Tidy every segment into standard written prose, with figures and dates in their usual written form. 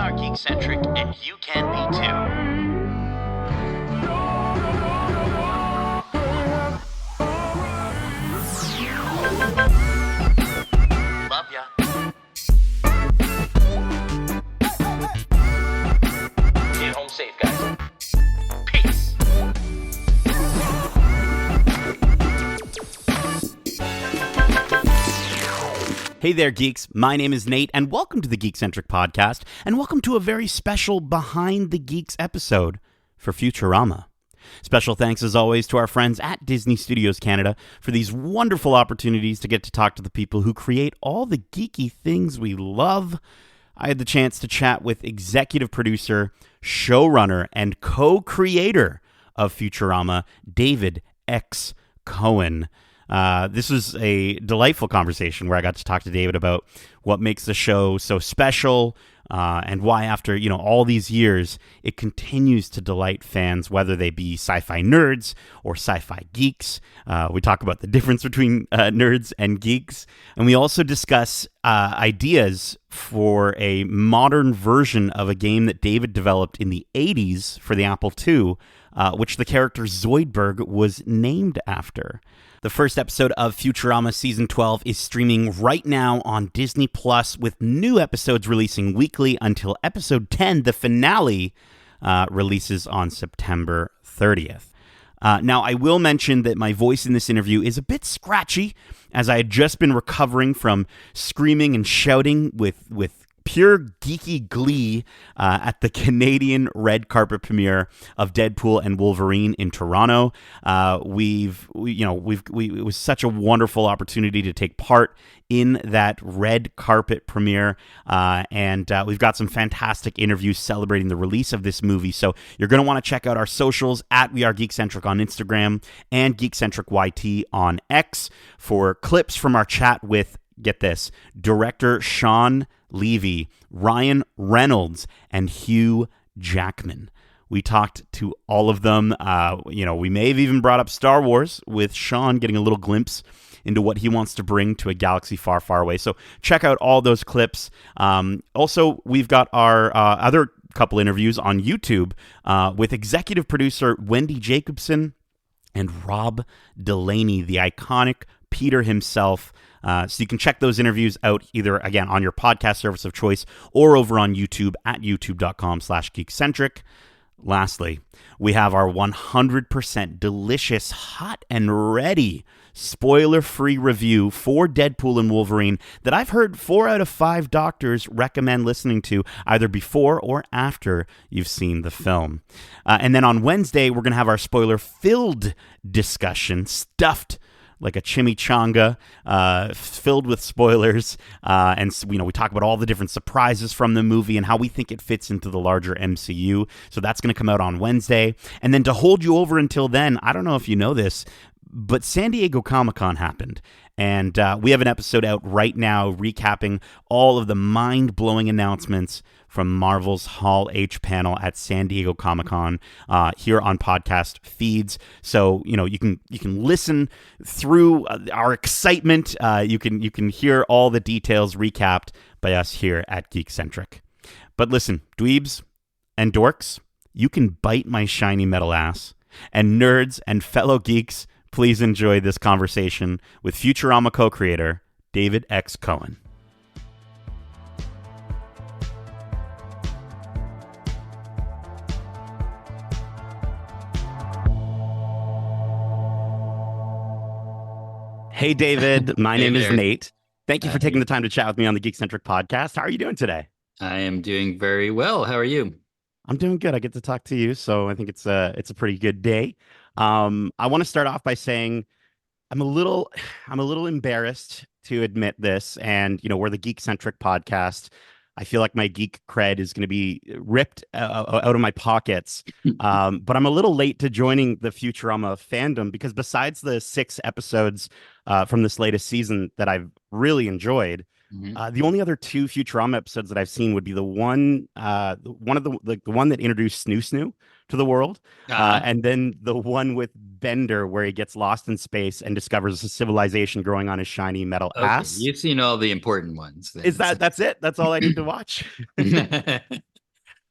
are Geekcentric, and you can be too. Love ya. Get home safe, guys. Peace. Hey there, geeks. My name is Nate, and welcome to the Geekcentric podcast, and welcome to a very special Behind the Geeks episode for Futurama. Special thanks, as always, to our friends at Disney Studios Canada for these wonderful opportunities to get to talk to the people who create all the geeky things we love. I had the chance to chat with executive producer, showrunner, and co-creator of Futurama, David X. Cohen. This was a delightful conversation where I got to talk to David about what makes the show so special, and why after, all these years, it continues to delight fans, whether they be sci-fi nerds or sci-fi geeks. We talk about the difference between nerds and geeks. And we also discuss ideas for a modern version of a game that David developed in the 80s for the Apple II, which the character Zoidberg was named after. The first episode of Futurama Season 12 is streaming right now on Disney Plus, with new episodes releasing weekly until episode 10, the finale, releases on September 30th. Now, I will mention that my voice in this interview is a bit scratchy, as I had just been recovering from screaming and shouting with pure geeky glee at the Canadian red carpet premiere of Deadpool and Wolverine in Toronto. It was such a wonderful opportunity to take part in that red carpet premiere, and we've got some fantastic interviews celebrating the release of this movie. So you're going to want to check out our socials at We Are Geekcentric on Instagram and Geekcentric YT on X for clips from our chat with, get this, director Sean Levy, Ryan Reynolds, and Hugh Jackman. We talked to all of them. We may have even brought up Star Wars, with Sean getting a little glimpse into what he wants to bring to a galaxy far, far away. So check out all those clips. Also, we've got our other couple interviews on YouTube with executive producer Wendy Jacobson and Rob Delaney, the iconic Peter himself. So you can check those interviews out either, again, on your podcast service of choice or over on YouTube at youtube.com/geekcentric. Lastly, we have our 100% delicious, hot and ready, spoiler-free review for Deadpool and Wolverine that I've heard 4 out of 5 doctors recommend listening to either before or after you've seen the film. And then on Wednesday, we're going to have our spoiler-filled discussion, stuffed like a chimichanga, filled with spoilers. And we talk about all the different surprises from the movie and how we think it fits into the larger MCU. So that's going to come out on Wednesday. And then to hold you over until then, I don't know if you know this, but San Diego Comic-Con happened. And we have an episode out right now recapping all of the mind-blowing announcements from Marvel's Hall H panel at San Diego Comic-Con here on podcast feeds. So, you can listen through our excitement. You can hear all the details recapped by us here at Geekcentric. But listen, dweebs and dorks, you can bite my shiny metal ass. And nerds and fellow geeks, please enjoy this conversation with Futurama co-creator David X. Cohen. Hey, David. My name is Nate. Thank you for taking the time to chat with me on the Geekcentric podcast. How are you doing today? I am doing very well. How are you? I'm doing good. I get to talk to you, so I think it's a pretty good day. I want to start off by saying I'm a little embarrassed to admit this, and we're the Geekcentric podcast. I feel like my geek cred is going to be ripped out of my pockets. But I'm a little late to joining the Futurama fandom because besides the 6 episodes from this latest season that I've really enjoyed, the only other 2 Futurama episodes that I've seen would be the one that introduced Snoo Snoo to the world, and then the one with Bender where he gets lost in space and discovers a civilization growing on his shiny metal ass. You've seen all the important ones. Then. That's it? That's all I need to watch?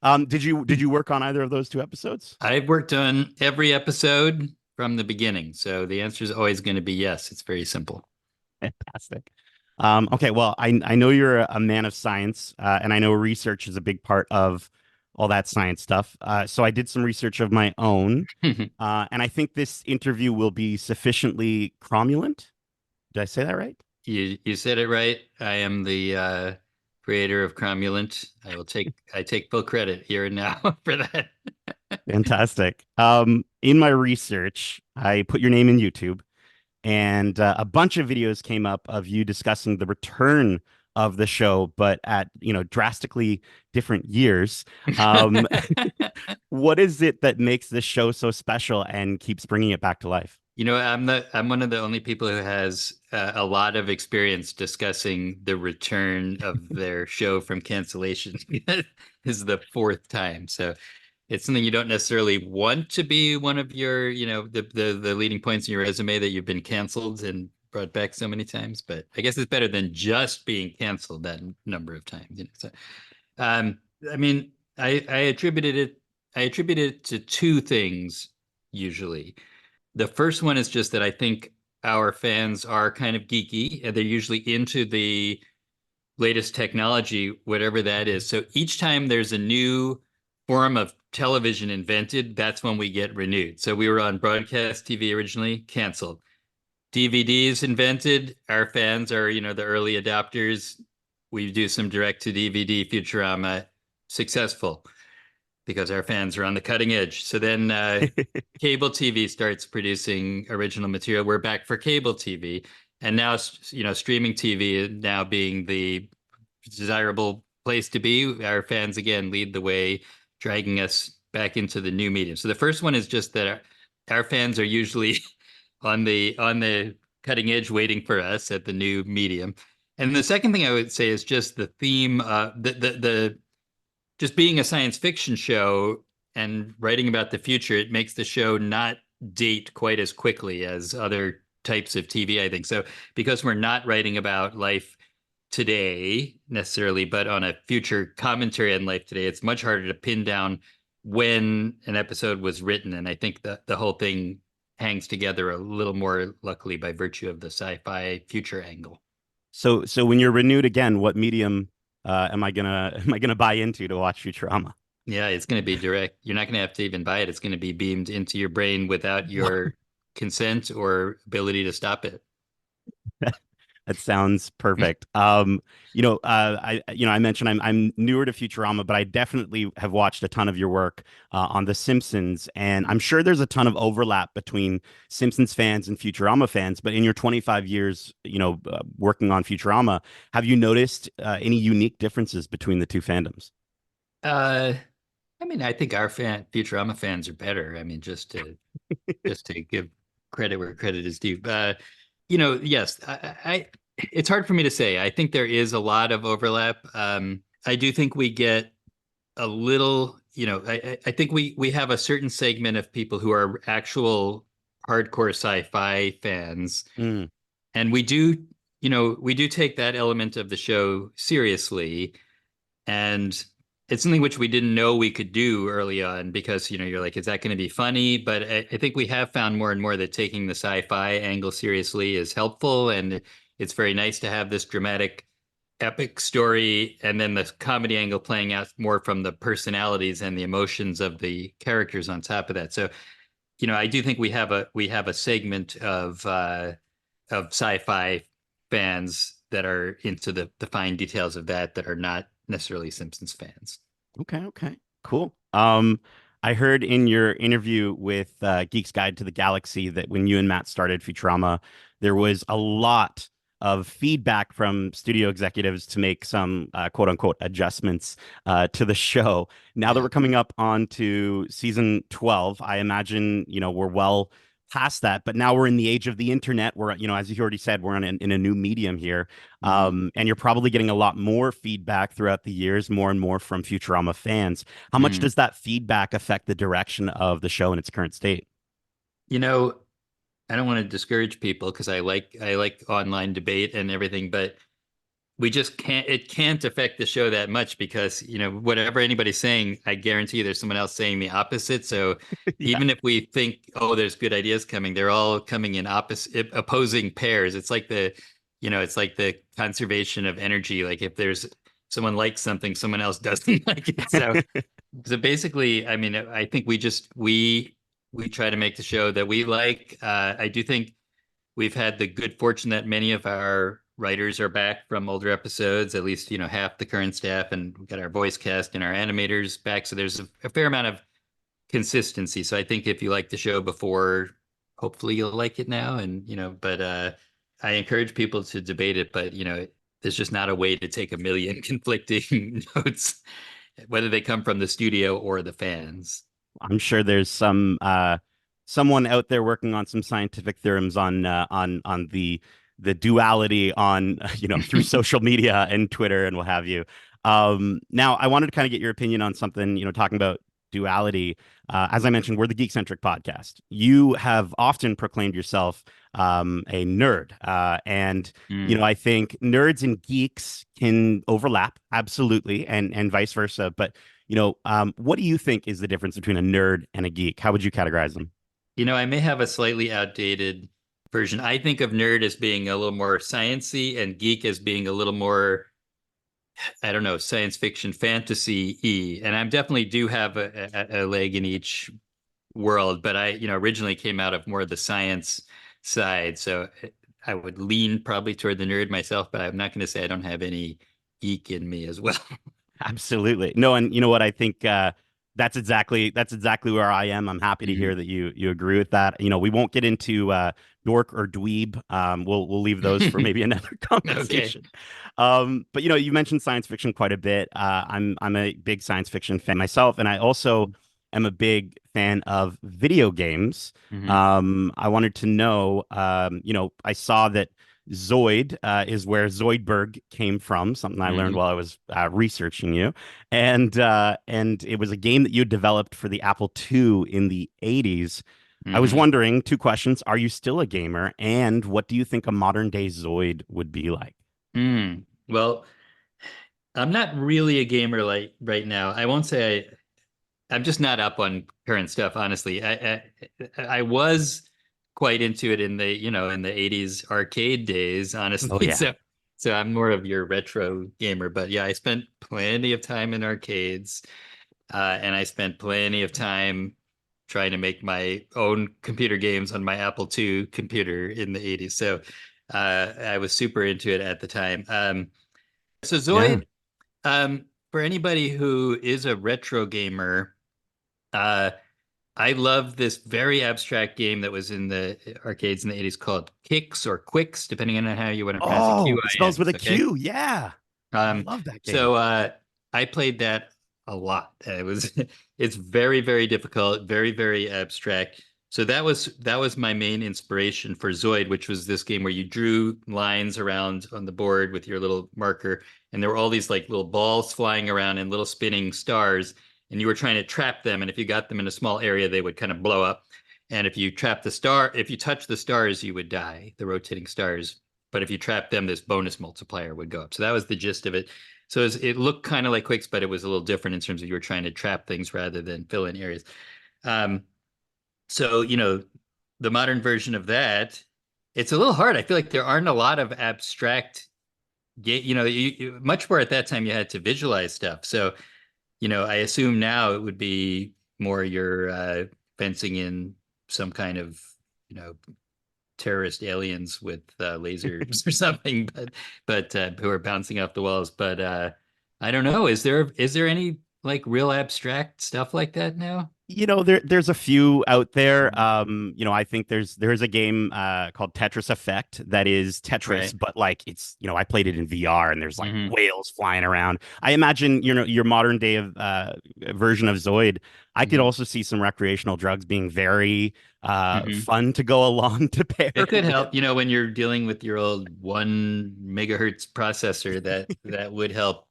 Did you work on either of those two episodes? I've worked on every episode from the beginning, so the answer is always going to be yes. It's very simple. Fantastic. Okay, well, I know you're a man of science, and I know research is a big part of all that science stuff. So I did some research of my own, and I think this interview will be sufficiently cromulent. Did I say that right? You said it right. I am the creator of Cromulent. I take full credit here and now for that. Fantastic. In my research, I put your name in YouTube, and a bunch of videos came up of you discussing the return of the show, but at drastically different years. Um, what is it that makes this show so special and keeps bringing it back to life? I'm one of the only people who has a lot of experience discussing the return of their show from cancellation. This is the fourth time, so it's something you don't necessarily want to be one of your, the leading points in your resume that you've been canceled and brought back so many times. But I guess it's better than just being canceled that number of times. So, um, I mean, I attributed it to two things usually. The first one is just that I think our fans are kind of geeky and they're usually into the latest technology, whatever that is. So each time there's a new form of television invented, that's when we get renewed. So we were on broadcast TV originally, canceled. DVDs invented, our fans are, the early adopters. We do some direct to DVD Futurama, successful because our fans are on the cutting edge. So then cable TV starts producing original material. We're back for cable TV. And now, streaming TV now being the desirable place to be. Our fans, again, lead the way, dragging us back into the new medium. So the first one is just that our fans are usually on the cutting edge waiting for us at the new medium. And the second thing I would say is just the theme, the just being a science fiction show and writing about the future, it makes the show not date quite as quickly as other types of TV, I think. So because we're not writing about life today necessarily, but on a future commentary on life today, it's much harder to pin down when an episode was written. And I think that the whole thing hangs together a little more luckily by virtue of the sci-fi future angle. So when you're renewed again, what medium am I gonna buy into to watch Futurama? Yeah, it's going to be direct. You're not going to have to even buy it. It's going to be beamed into your brain without your consent or ability to stop it. That sounds perfect. I mentioned I'm newer to Futurama, but I definitely have watched a ton of your work on The Simpsons, and I'm sure there's a ton of overlap between Simpsons fans and Futurama fans. But in your 25 years, working on Futurama, have you noticed any unique differences between the two fandoms? Uh, I mean, I think our Futurama fans are better. I mean, just to give credit where credit is due. Yes, it's hard for me to say. I think there is a lot of overlap. I do think we get a little, I think we have a certain segment of people who are actual hardcore sci-fi fans. Mm. And we do take that element of the show seriously. And it's something which we didn't know we could do early on because, you're like, is that going to be funny? But I think we have found more and more that taking the sci-fi angle seriously is helpful. And it's very nice to have this dramatic, epic story. And then the comedy angle playing out more from the personalities and the emotions of the characters on top of that. So, I do think we have a segment of sci-fi fans that are into the fine details of that are not necessarily Simpsons fans. Okay, cool. I heard in your interview with Geek's Guide to the Galaxy that when you and Matt started Futurama, there was a lot of feedback from studio executives to make some quote unquote adjustments to the show. Now that we're coming up onto season 12, I imagine, we're well past that, but now we're in the age of the internet. We're, as you already said, we're in a new medium here. And you're probably getting a lot more feedback throughout the years, more and more from Futurama fans. How much does that feedback affect the direction of the show in its current state? I don't want to discourage people because I like online debate and everything, but we just can't, it can't affect the show that much because, whatever anybody's saying, I guarantee there's someone else saying the opposite. So Yeah. even if we think, oh, there's good ideas coming, they're all coming in opposite opposing pairs. It's like the conservation of energy. Like if there's someone likes something, someone else doesn't like it. So basically, I mean, I think we try to make the show that we like. I do think we've had the good fortune that many of our writers are back from older episodes, at least, half the current staff, and we've got our voice cast and our animators back. So there's a fair amount of consistency. So I think if you like the show before, hopefully you'll like it now. And, but I encourage people to debate it, but, there's just not a way to take a million conflicting notes, whether they come from the studio or the fans. I'm sure there's someone out there working on some scientific theorems on the duality on through social media and Twitter and what have you. Now I wanted to kind of get your opinion on something, talking about duality. As I mentioned, we're the Geekcentric podcast. You have often proclaimed yourself a nerd, and Mm. I think nerds and geeks can overlap absolutely, and vice versa. But what do you think is the difference between a nerd and a geek? How would you categorize them? I may have a slightly outdated version. I think of nerd as being a little more sciency and geek as being a little more, I don't know, science fiction, fantasy-y. And I definitely do have a leg in each world, but I, originally came out of more of the science side. So I would lean probably toward the nerd myself, but I'm not going to say I don't have any geek in me as well. Absolutely. No, and you know what? I think that's exactly where I am. I'm happy to hear Mhm. that you agree with that. We won't get into dork or dweeb. We'll leave those for maybe another Okay. conversation. But you mentioned science fiction quite a bit. I'm a big science fiction fan myself, and I also am a big fan of video games. Mhm. I wanted to know, I saw that Zoid is where Zoidberg came from, something I learned Mhm. while I was researching you. And it was a game that you developed for the Apple II in the 80s. I was Mhm. wondering, two questions. Are you still a gamer? And what do you think a modern day Zoid would be like? Well, I'm not really a gamer like right now. I won't say I'm just not up on current stuff, honestly. I was quite into it in the, in the 80s arcade days, Oh honestly. yeah. So I'm more of your retro gamer, but yeah, I spent plenty of time in arcades, and I spent plenty of time trying to make my own computer games on my Apple II computer in the 80s. So I was super into it at the time. So Yeah. Zoid, for anybody who is a retro gamer, uh, I love this very abstract game that was in the arcades in the 80s called Kicks or Quicks, depending on how you want to pronounce it, Oh, it spells with Q-I-Ns, a okay? Q. Yeah. I Um, love that game. so I played that a lot. It was it's very, very difficult, very, very abstract. So that was my main inspiration for Zoid, which was this game where you drew lines around on the board with your little marker, and there were all these like little balls flying around and little spinning stars, and you were trying to trap them. And if you got them in a small area, they would kind of blow up. And if you touch the stars, you would die, the rotating stars. But if you trap them, this bonus multiplier would go up. So that was the gist of it. So it looked kind of like Quicks, but it was a little different in terms of you were trying to trap things rather than fill in areas. Um, so, the modern version of that, it's a little hard. I feel like there aren't a lot of abstract game, much more at that time you had to visualize stuff. So, I assume now it would be more your fencing in some kind of, you know, terrorist aliens with lasers or something, but who are bouncing off the walls. But I don't know. Is there any like real abstract stuff like that now? There's a few out there. Mhm. I think there's a game called Tetris Effect that is Tetris, Right. but like I played it in VR and there's like Hmm. whales flying around. I imagine, your modern day of version of Zoid, I could Hmm. also see some recreational drugs being very Hmm. fun to go along to pair It could with. help, when you're dealing with your old 1 megahertz processor, that would help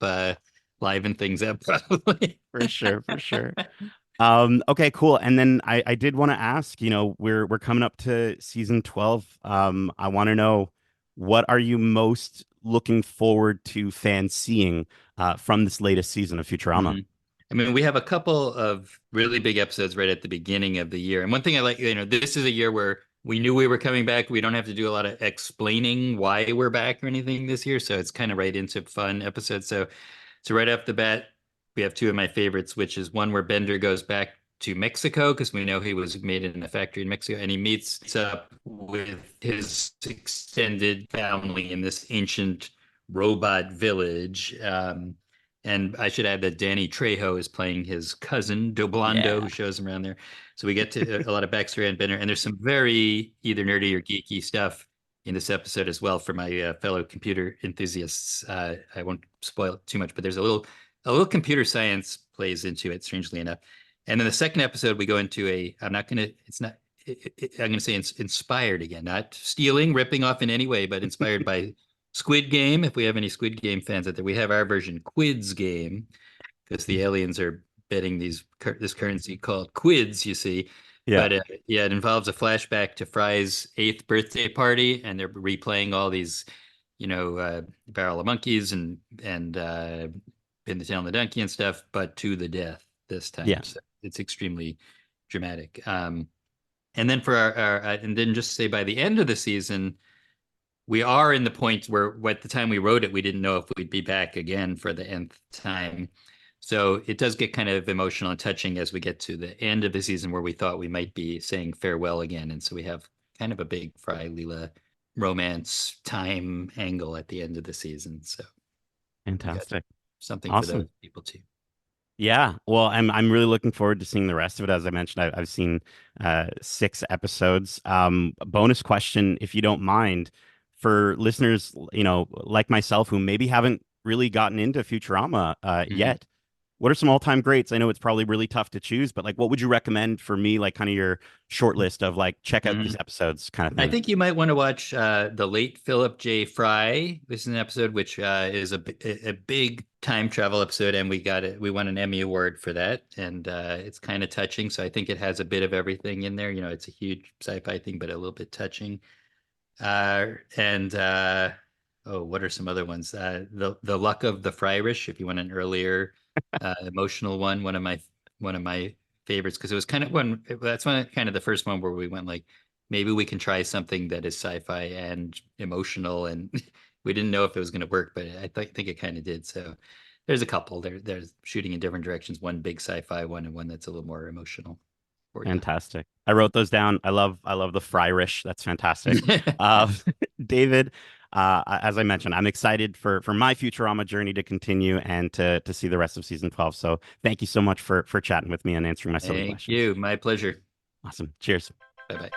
liven things up probably. For sure, for sure. Okay, cool. And then I did want to ask, we're coming up to season 12. I want to know, what are you most looking forward to fans seeing from this latest season of Futurama? Mhm. I mean, we have a couple of really big episodes right at the beginning of the year. And one thing I like, this is a year where we knew we were coming back. We don't have to do a lot of explaining why we're back or anything this year. So it's kind of right into fun episodes. So right off the bat, we have two of my favorites, which is one where Bender goes back to Mexico because we know he was made in a factory in Mexico, and he meets up with his extended family in this ancient robot village. And I should add that Danny Trejo is playing his cousin, Doblando, Yeah. who shows him around there. So we get to a lot of backstory on Bender, and there's some very either nerdy or geeky stuff in this episode as well for my fellow computer enthusiasts. I won't spoil it too much, but there's a little computer science plays into it, strangely enough. And then the second episode, we go into I'm going to say inspired again, not stealing, ripping off in any way, but inspired by Squid Game. If we have any Squid Game fans out there, we have our version, Quids Game, because the aliens are betting this currency called Quids, you see. Yeah. But yeah, it involves a flashback to Fry's 8th birthday party, and they're replaying all these, Barrel of Monkeys and Pin the Tail on the Donkey and stuff, but to the death this time. Yeah. So it's extremely dramatic. And then for and then just say by the end of the season, we are in the point where at the time we wrote it, we didn't know if we'd be back again for the nth time. So it does get kind of emotional and touching as we get to the end of the season where we thought we might be saying farewell again. And so we have kind of a big Fry Leela romance time angle at the end of the season. So Fantastic. something for Awesome. those people too. Yeah, well, I'm really looking forward to seeing the rest of it. As I mentioned, I've seen 6 episodes. Bonus question, if you don't mind, for listeners, like myself, who maybe haven't really gotten into Futurama yet. What are some all-time greats? I know it's probably really tough to choose, but like, what would you recommend for me? Like, kind of your short list of like, check out these episodes, kind of thing. I think you might want to watch the late Philip J. Fry. This is an episode which is a big time travel episode, and we won an Emmy Award for that, and it's kind of touching. So I think it has a bit of everything in there. It's a huge sci-fi thing, but a little bit touching. What are some other ones? The Luck of the Fryrish, if you want an earlier emotional one. One of my favorites, because it was kind of kind of the first one where we went like, maybe we can try something that is sci-fi and emotional, and we didn't know if it was going to work, but I think it kind of did. So there's a couple. There's shooting in different directions. One big sci-fi one, and one that's a little more emotional. Fantastic. I wrote those down. I love the Fryrish. That's fantastic. David, as I mentioned, I'm excited for my Futurama journey to continue and to see the rest of season 12. So thank you so much for chatting with me and answering my silly questions. Thank you. My pleasure. Awesome. Cheers. Bye-bye.